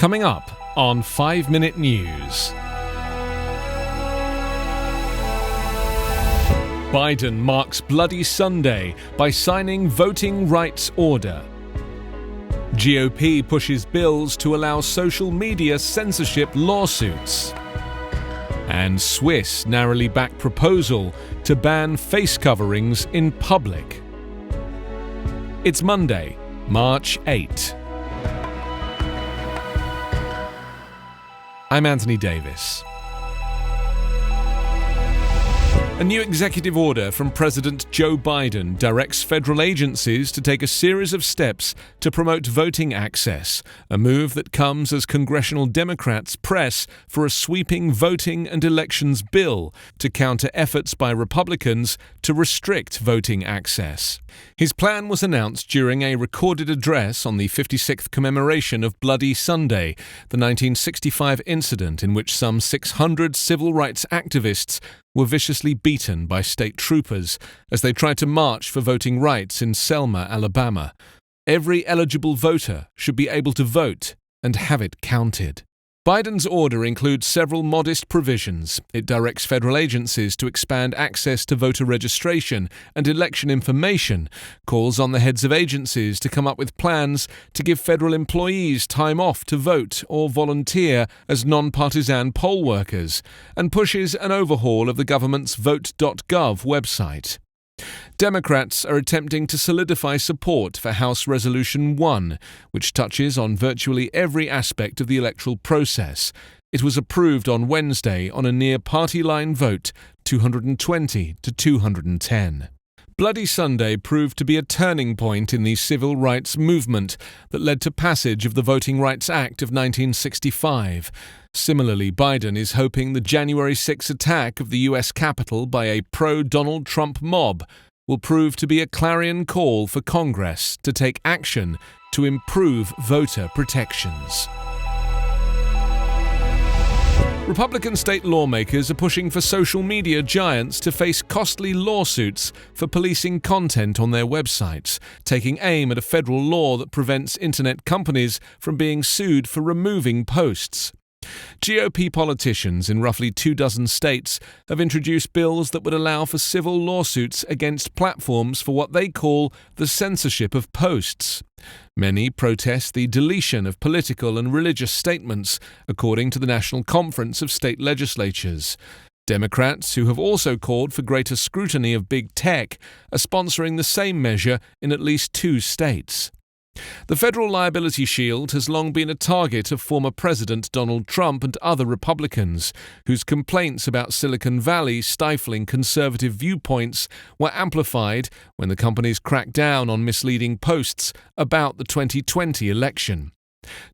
Coming up on 5 Minute News. Biden marks Bloody Sunday by signing voting rights order. GOP pushes bills to allow social media censorship lawsuits. And Swiss narrowly back proposal to ban face coverings in public. It's Monday, March 8. I'm Anthony Davis. A new executive order from President Joe Biden directs federal agencies to take a series of steps to promote voting access, a move that comes as congressional Democrats press for a sweeping voting and elections bill to counter efforts by Republicans to restrict voting access. His plan was announced during a recorded address on the 56th commemoration of Bloody Sunday, the 1965 incident in which some 600 civil rights activists were viciously beaten by state troopers as they tried to march for voting rights in Selma, Alabama. Every eligible voter should be able to vote and have it counted. Biden's order includes several modest provisions. It directs federal agencies to expand access to voter registration and election information, calls on the heads of agencies to come up with plans to give federal employees time off to vote or volunteer as non-partisan poll workers, and pushes an overhaul of the government's vote.gov website. Democrats are attempting to solidify support for House Resolution 1, which touches on virtually every aspect of the electoral process. It was approved on Wednesday on a near-party line vote, 220 to 210. Bloody Sunday proved to be a turning point in the civil rights movement that led to passage of the Voting Rights Act of 1965. Similarly, Biden is hoping the January 6 attack of the U.S. Capitol by a pro-Donald Trump mob will prove to be a clarion call for Congress to take action to improve voter protections. Republican state lawmakers are pushing for social media giants to face costly lawsuits for policing content on their websites, taking aim at a federal law that prevents internet companies from being sued for removing posts. GOP politicians in roughly 24 states have introduced bills that would allow for civil lawsuits against platforms for what they call the censorship of posts. Many protest the deletion of political and religious statements, according to the National Conference of State Legislatures. Democrats, who have also called for greater scrutiny of big tech, are sponsoring the same measure in at least 2 states. The federal liability shield has long been a target of former President Donald Trump and other Republicans, whose complaints about Silicon Valley stifling conservative viewpoints were amplified when the companies cracked down on misleading posts about the 2020 election.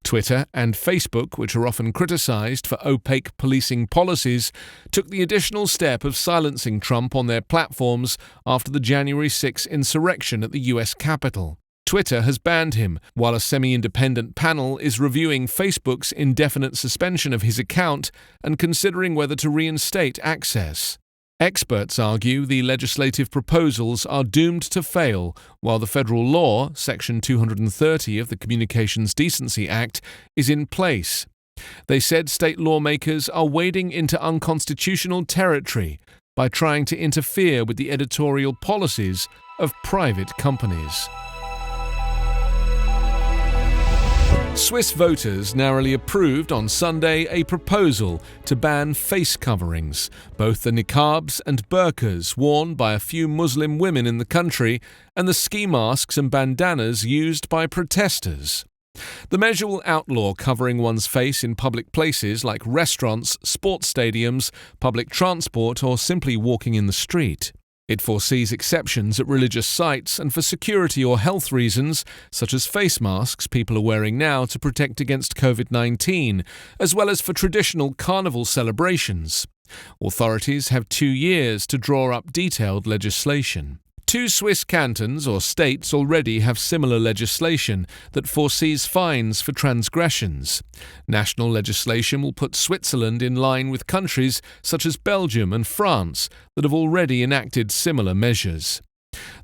Twitter and Facebook, which are often criticized for opaque policing policies, took the additional step of silencing Trump on their platforms after the January 6 insurrection at the U.S. Capitol. Twitter has banned him, while a semi-independent panel is reviewing Facebook's indefinite suspension of his account and considering whether to reinstate access. Experts argue the legislative proposals are doomed to fail, while the federal law, Section 230 of the Communications Decency Act, is in place. They said state lawmakers are wading into unconstitutional territory by trying to interfere with the editorial policies of private companies. Swiss voters narrowly approved on Sunday a proposal to ban face coverings, both the niqabs and burqas worn by a few Muslim women in the country and the ski masks and bandanas used by protesters. The measure will outlaw covering one's face in public places like restaurants, sports stadiums, public transport, or simply walking in the street. It foresees exceptions at religious sites and for security or health reasons, such as face masks people are wearing now to protect against COVID-19, as well as for traditional carnival celebrations. Authorities have 2 years to draw up detailed legislation. 2 Swiss cantons or states already have similar legislation that foresees fines for transgressions. National legislation will put Switzerland in line with countries such as Belgium and France that have already enacted similar measures.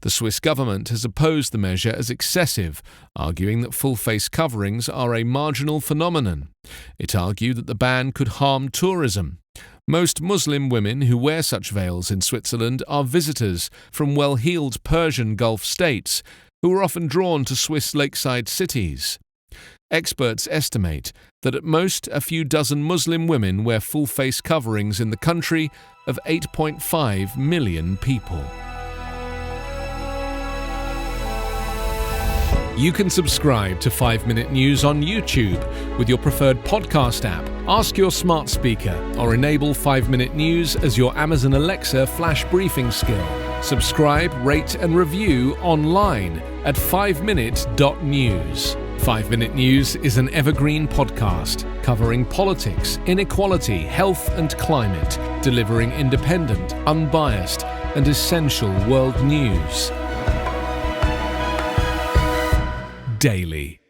The Swiss government has opposed the measure as excessive, arguing that full face coverings are a marginal phenomenon. It argued that the ban could harm tourism. Most Muslim women who wear such veils in Switzerland are visitors from well-heeled Persian Gulf states, who are often drawn to Swiss lakeside cities. Experts estimate that at most a few dozen Muslim women wear full-face coverings in the country of 8.5 million people. You can subscribe to 5 Minute News on YouTube with your preferred podcast app. Ask your smart speaker or enable 5 Minute News as your Amazon Alexa flash briefing skill. Subscribe, rate and review online at 5minute.news. 5 Minute News is an Evergreen Podcast covering politics, inequality, health and climate, delivering independent, unbiased and essential world news daily.